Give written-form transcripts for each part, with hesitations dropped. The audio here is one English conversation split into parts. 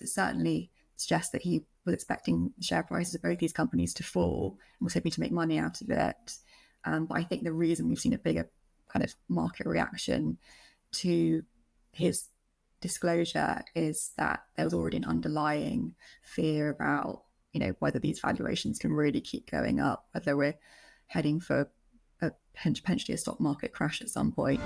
It certainly suggests that he was expecting the share prices of both these companies to fall and was hoping to make money out of it. But I think the reason we've seen a bigger kind of market reaction to his disclosure is that there was already an underlying fear about, whether these valuations can really keep going up, whether we're heading for potentially a stock market crash at some point.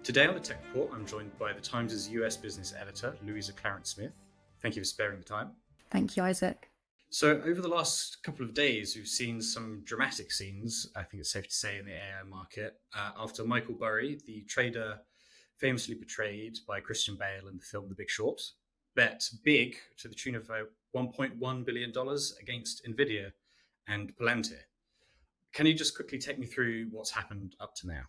Today on the Tech Report, I'm joined by the Times' US business editor, Louisa Clarence-Smith. Thank you for sparing the time. Thank you, Isaac. So over the last couple of days, we've seen some dramatic scenes, I think it's safe to say, in the AI market, after Michael Burry, the trader famously portrayed by Christian Bale in the film The Big Short, bet big to the tune of $1.1 billion against Nvidia and Palantir. Can you just quickly take me through what's happened up to now?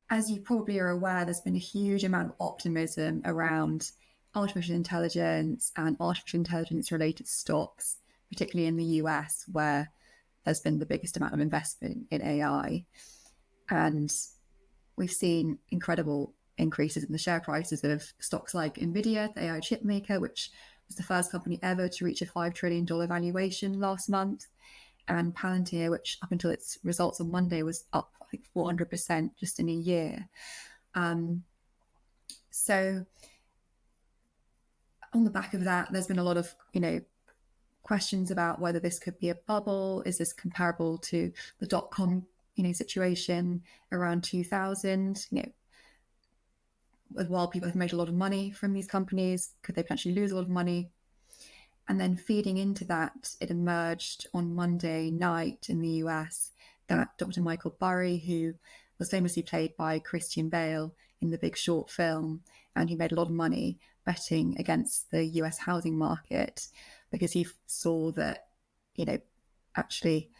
As you probably are aware, there's been a huge amount of optimism around artificial intelligence and artificial intelligence related stocks, particularly in the US, where there's been the biggest amount of investment in AI. And we've seen incredible increases in the share prices of stocks like Nvidia, the AI chip maker, which was the first company ever to reach a $5 trillion valuation last month, and Palantir, which up until its results on Monday was up, I think, 400% just in a year. So on the back of that, there's been a lot of, questions about whether this could be a bubble. Is this comparable to the dot-com, situation around 2000? While people have made a lot of money from these companies, could they potentially lose a lot of money? And then feeding into that, it emerged on Monday night in the US that Dr. Michael Burry, who was famously played by Christian Bale in The Big Short film, and he made a lot of money betting against the US housing market because he saw that, actually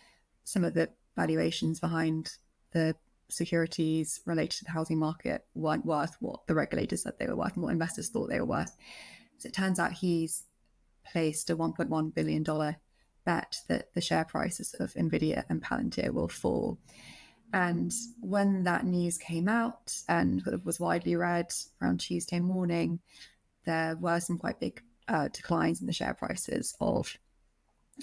some of the valuations behind the securities related to the housing market weren't worth what the regulators said they were worth and what investors thought they were worth. So it turns out he's placed a $1.1 billion bet that the share prices of Nvidia and Palantir will fall. And when that news came out and was widely read around Tuesday morning, there were some quite big declines in the share prices of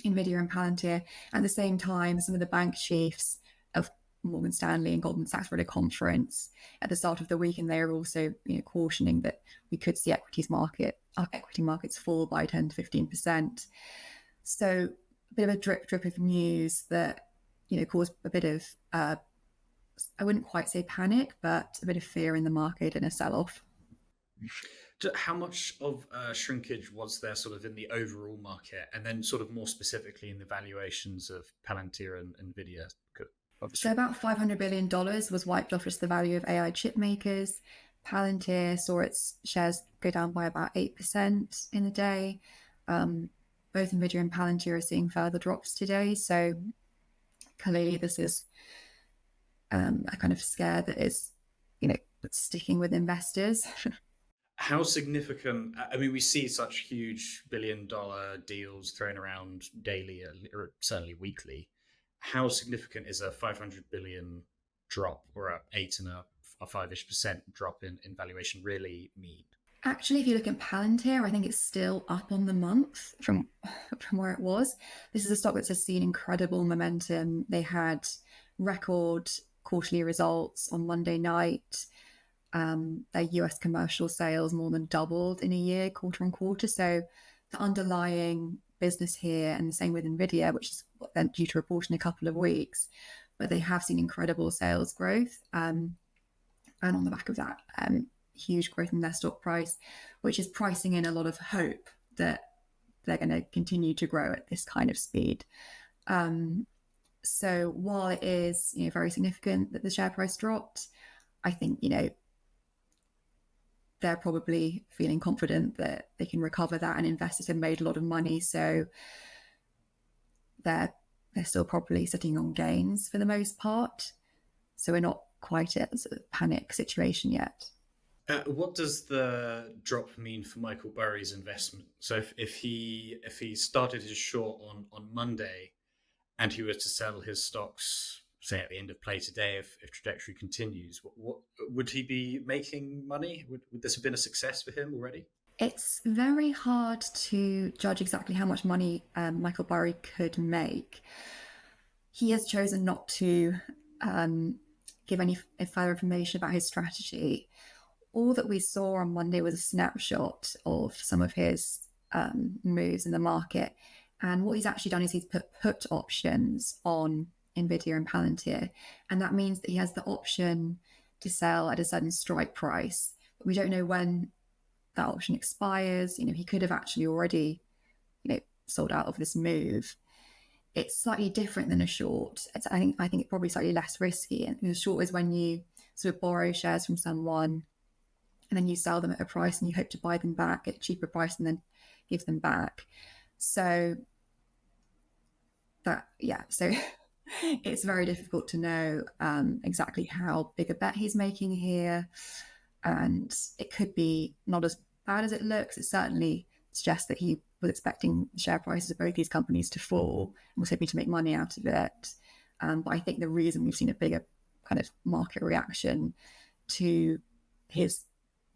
Nvidia and Palantir. At the same time, some of the bank chiefs of Morgan Stanley and Goldman Sachs were at a conference at the start of the week, and they were also cautioning that we could see equity markets fall by 10 to 15%. So a bit of a drip of news that caused a bit of I wouldn't quite say panic, but a bit of fear in the market and a sell-off. How much of shrinkage was there sort of in the overall market, and then sort of more specifically in the valuations of Palantir and Nvidia? So about $500 billion was wiped off as the value of AI chip makers. Palantir saw its shares go down by about 8% in the day. Both Nvidia and Palantir are seeing further drops today. So clearly this is a kind of scare that is, sticking with investors. How significant, we see such huge $billion deals thrown around daily or certainly weekly. How significant is a 500 billion drop or a 5-ish% drop in valuation really mean? Actually, if you look at Palantir, I think it's still up on the month from where it was. This is a stock that's just seen incredible momentum. They had record quarterly results on Monday night. Their US commercial sales more than doubled in a year, quarter on quarter. So the underlying business here, and the same with Nvidia, which is then due to report in a couple of weeks, but they have seen incredible sales growth. And on the back of that, huge growth in their stock price, which is pricing in a lot of hope that they're going to continue to grow at this kind of speed. So while it is very significant that the share price dropped, I think they're probably feeling confident that they can recover that, and investors have made a lot of money, so they're still probably sitting on gains for the most part. So we're not quite at a sort of panic situation yet. What does the drop mean for Michael Burry's investment? So if he started his short on Monday and he was to sell his stocks say at the end of play today, if trajectory continues, what would he be making money? Would this have been a success for him already? It's very hard to judge exactly how much money Michael Burry could make. He has chosen not to give any further information about his strategy. All that we saw on Monday was a snapshot of some of his moves in the market. And what he's actually done is he's put options on Nvidia and Palantir. And that means that he has the option to sell at a certain strike price. But we don't know when that option expires. He could have actually already, sold out of this move. It's slightly different than a short. I think it's probably slightly less risky. And a short is when you sort of borrow shares from someone and then you sell them at a price and you hope to buy them back at a cheaper price and then give them back. So so it's very difficult to know exactly how big a bet he's making here. And it could be not as bad as it looks. It certainly suggests that he was expecting the share prices of both these companies to fall and was hoping to make money out of it. But I think the reason we've seen a bigger kind of market reaction to his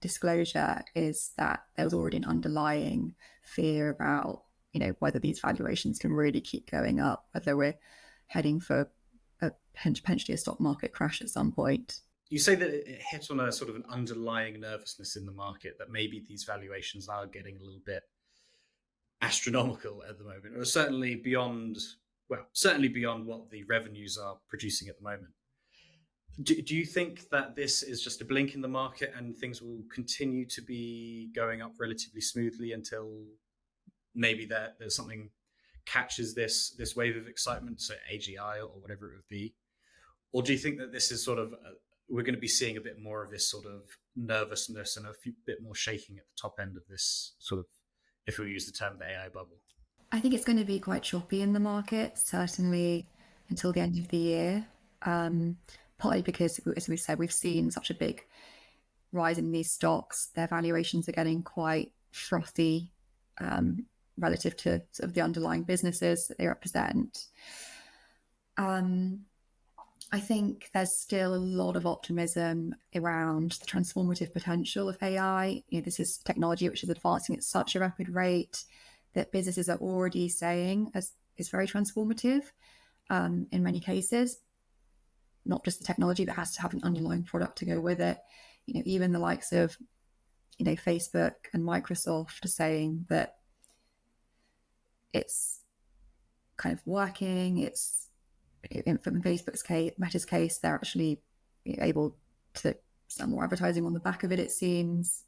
disclosure is that there was already an underlying fear about, whether these valuations can really keep going up, whether we're heading for potentially a stock market crash at some point. You say that it hit on a sort of an underlying nervousness in the market, that maybe these valuations are getting a little bit astronomical at the moment, or certainly beyond what the revenues are producing at the moment. Do you think that this is just a blink in the market and things will continue to be going up relatively smoothly until maybe there's something catches this wave of excitement, so AGI or whatever it would be? Or do you think that this is sort of we're going to be seeing a bit more of this sort of nervousness and bit more shaking at the top end of this sort of, if we use the term, the AI bubble? I think it's going to be quite choppy in the market, certainly until the end of the year. Partly because, as we said, we've seen such a big rise in these stocks. Their valuations are getting quite frothy relative to sort of the underlying businesses that they represent. I think there's still a lot of optimism around the transformative potential of AI. This is technology which is advancing at such a rapid rate that businesses are already saying is very transformative in many cases. Not just the technology, but has to have an underlying product to go with it. Even the likes of, Facebook and Microsoft are saying that it's kind of working. It's in Facebook's case, Meta's case, they're actually able to sell more advertising on the back of it, it seems.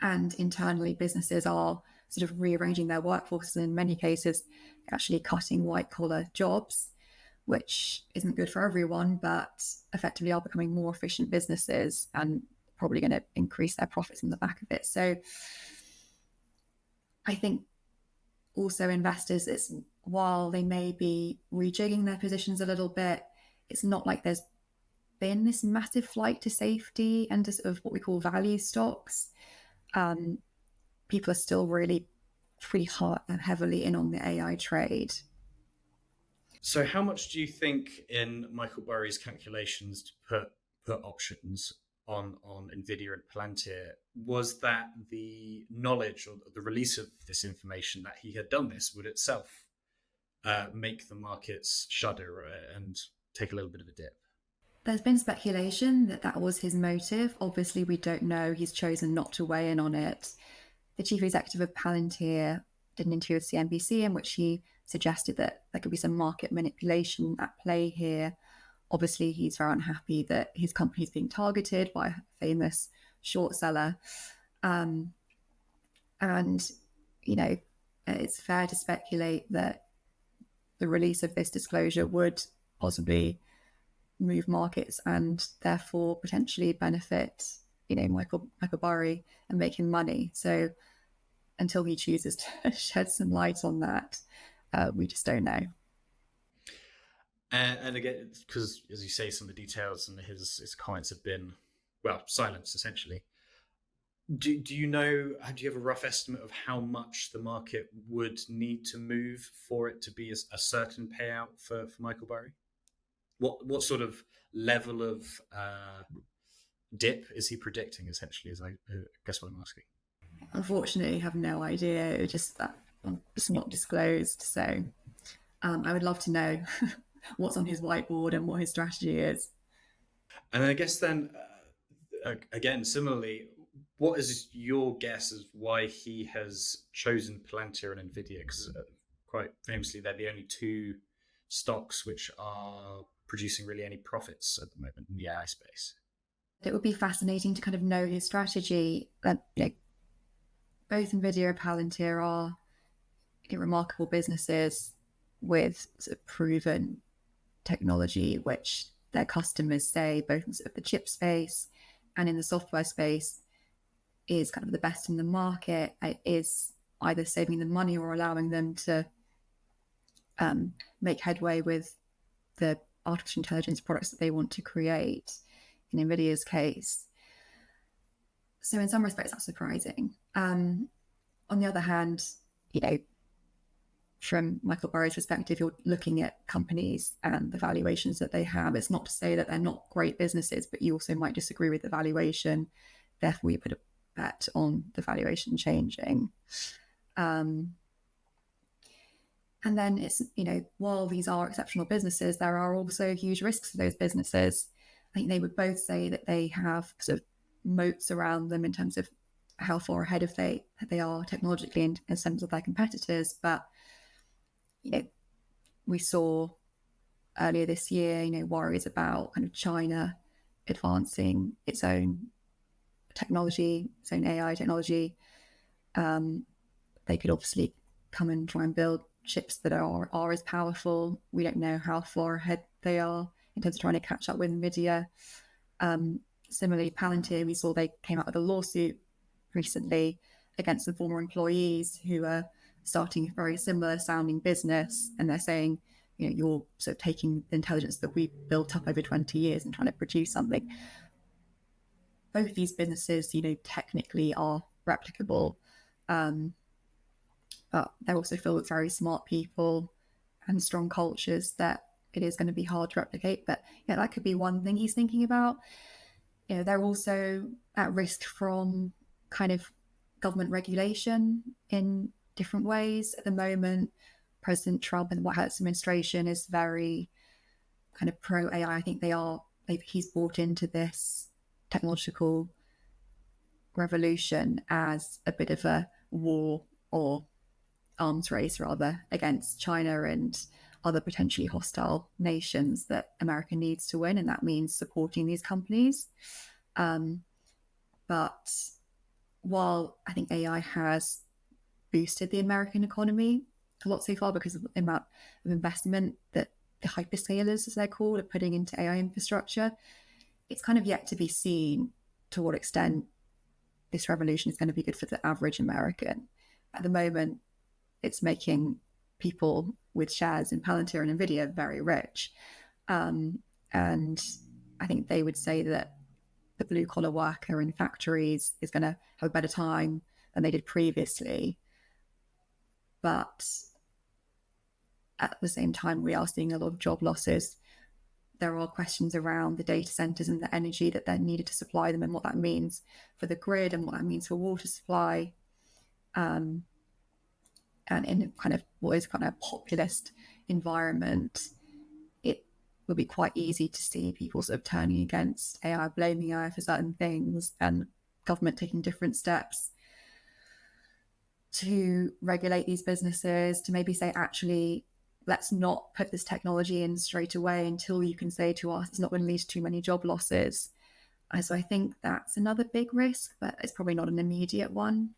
And internally, businesses are sort of rearranging their workforces, and in many cases, actually cutting white-collar jobs, which isn't good for everyone, but effectively are becoming more efficient businesses and probably going to increase their profits in the back of it. So I think also investors, while they may be rejigging their positions a little bit, it's not like there's been this massive flight to safety and to sort of what we call value stocks. People are still really pretty hard and heavily in on the AI trade. So how much do you think in Michael Burry's calculations to put options on Nvidia and Palantir, was that the knowledge or the release of this information that he had done this would itself make the markets shudder and take a little bit of a dip? There's been speculation that that was his motive. Obviously, we don't know. He's chosen not to weigh in on it. The chief executive of Palantir did an interview with CNBC in which he suggested that there could be some market manipulation at play here. Obviously, he's very unhappy that his company is being targeted by a famous short seller. And, it's fair to speculate that the release of this disclosure would possibly move markets and therefore potentially benefit, Michael Burry and make him money. So until he chooses to shed some light on that, we just don't know. And again, because as you say, some of the details and his comments have been, silenced essentially. Do you know? Do you have a rough estimate of how much the market would need to move for it to be a certain payout for Michael Burry? what sort of level of dip is he predicting? Essentially, is I guess what I'm asking. Unfortunately, I have no idea. It was just that it's not disclosed. So I would love to know what's on his whiteboard and what his strategy is. And I guess then, again, similarly, what is your guess as why he has chosen Palantir and Nvidia? Because quite famously, they're the only two stocks which are producing really any profits at the moment in the AI space. It would be fascinating to kind of know his strategy. That both Nvidia and Palantir are remarkable businesses with sort of proven technology, which their customers say, both in sort of the chip space and in the software space, is kind of the best in the market. It is either saving them money or allowing them to make headway with the artificial intelligence products that they want to create, in Nvidia's case. So in some respects, that's surprising. On the other hand, from Michael Burry's perspective, you're looking at companies and the valuations that they have. It's not to say that they're not great businesses, but you also might disagree with the valuation. Therefore, you put a bet on the valuation changing. And then it's, while these are exceptional businesses, there are also huge risks for those businesses. I think they would both say that they have sort of moats around them in terms of how far ahead of they are technologically in terms of their competitors. But we saw earlier this year, worries about kind of China advancing its own technology, its own AI technology. They could obviously come and try and build chips that are as powerful. We don't know how far ahead they are in terms of trying to catch up with Nvidia. Similarly, Palantir, we saw they came out with a lawsuit recently against the former employees who are starting a very similar sounding business, and they're saying, you're sort of taking the intelligence that we built up over 20 years and trying to produce something. Both these businesses, technically are replicable, but they're also filled with very smart people and strong cultures that it is going to be hard to replicate. But that could be one thing he's thinking about. They're also at risk from kind of government regulation in different ways. At the moment, President Trump and the White House administration is very kind of pro AI. I think he's bought into this technological revolution as a bit of a war or arms race, rather, against China and other potentially hostile nations that America needs to win. And that means supporting these companies. But while I think AI has boosted the American economy a lot so far because of the amount of investment that the hyperscalers, as they're called, are putting into AI infrastructure, it's kind of yet to be seen to what extent this revolution is going to be good for the average American. At the moment, it's making people with shares in Palantir and Nvidia very rich. And I think they would say that the blue collar worker in factories is going to have a better time than they did previously. But at the same time, we are seeing a lot of job losses. There are questions around the data centers and the energy that they're needed to supply them and what that means for the grid and what that means for water supply. And in kind of what is kind of a populist environment, it would be quite easy to see people sort of turning against AI, blaming AI for certain things, and government taking different steps to regulate these businesses, to maybe say, actually, let's not put this technology in straight away until you can say to us it's not going to lead to too many job losses. So I think that's another big risk, but it's probably not an immediate one.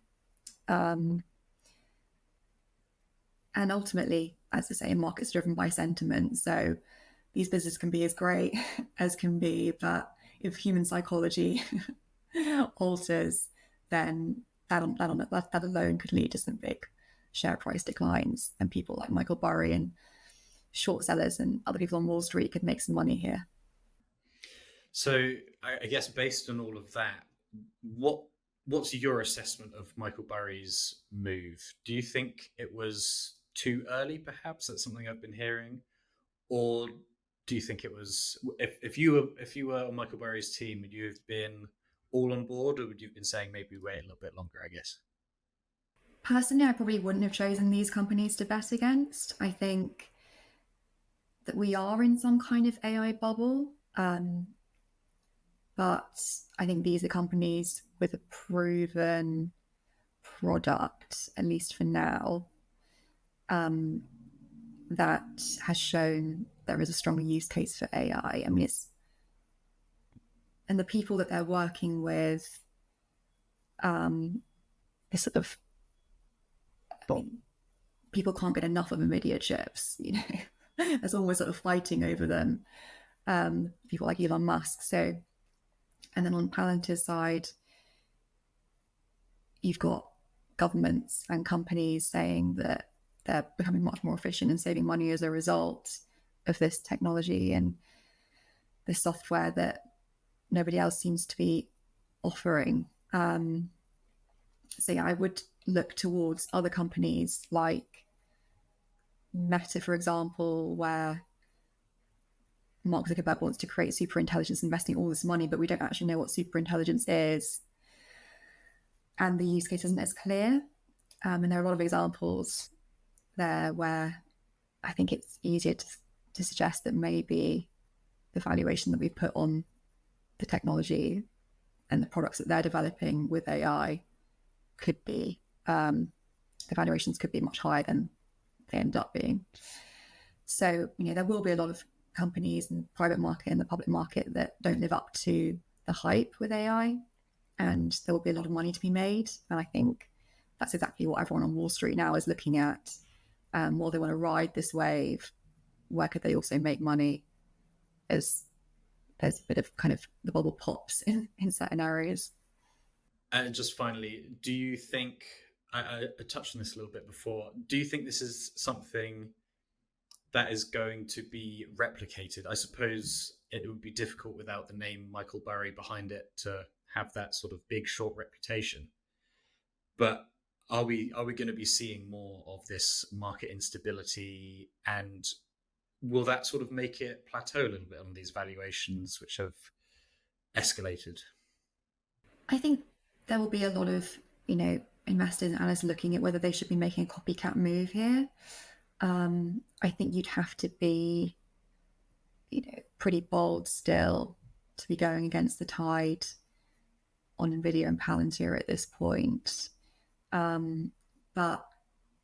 And ultimately, as I say, markets driven by sentiment. So these businesses can be as great as can be, but if human psychology alters, then that alone could lead to some big share price declines, and people like Michael Burry and short sellers and other people on Wall Street could make some money here. So I guess based on all of that, what's your assessment of Michael Burry's move? Do you think it was too early, perhaps? That's something I've been hearing. Or do you think it was, if you were on Michael Burry's team, would you have been all on board, or would you have been saying maybe wait a little bit longer? I guess. Personally, I probably wouldn't have chosen these companies to bet against. I think that we are in some kind of AI bubble, but I think these are companies with a proven product, at least for now, that has shown there is a strong use case for AI. I mean, and the people that they're working with, is sort of, I mean, people can't get enough of Nvidia chips. There's always sort of fighting over them. People like Elon Musk. So, and then on Palantir's side, you've got governments and companies saying that they're becoming much more efficient and saving money as a result of this technology and this software that nobody else seems to be offering. So yeah, I would look towards other companies like Meta, for example, where Mark Zuckerberg wants to create super intelligence, investing all this money, but we don't actually know what super intelligence is. And the use case isn't as clear. And there are a lot of examples there where I think it's easier to suggest that maybe the valuation that we put on the technology and the products that they're developing with AI could be, the valuations could be much higher than they end up being. So, there will be a lot of companies in the private market and the public market that don't live up to the hype with AI, and there will be a lot of money to be made. And I think that's exactly what everyone on Wall Street now is looking at. While they want to ride this wave, where could they also make money as there's a bit of kind of the bubble pops in certain areas. And just finally, do you think, I touched on this a little bit before, do you think this is something that is going to be replicated? I suppose it would be difficult without the name Michael Burry behind it to have that sort of big short reputation. But are we going to be seeing more of this market instability, and will that sort of make it plateau a little bit on these valuations which have escalated? I think there will be a lot of, investors and analysts looking at whether they should be making a copycat move here. I think you'd have to be, pretty bold still to be going against the tide on Nvidia and Palantir at this point. But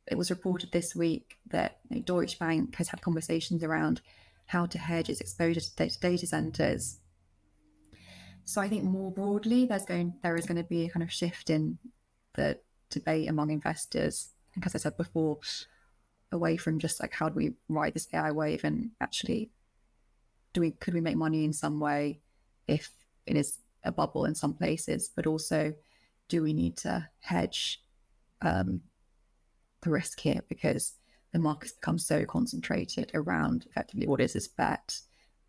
it was reported this week that Deutsche Bank has had conversations around how to hedge its exposure to data centers. So I think more broadly, there is going to be a kind of shift in the debate among investors. Like as I said before, away from just like how do we ride this AI wave, and actually, could we make money in some way if it is a bubble in some places, but also do we need to hedge the risk here because the market's become so concentrated around effectively what is this bet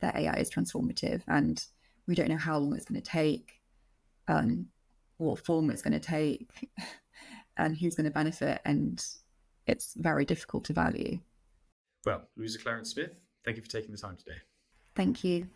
that AI is transformative, and we don't know how long it's going to take, what form it's going to take, and who's going to benefit, and it's very difficult to value. Well, Louisa Clarence-Smith, thank you for taking the time today. Thank you.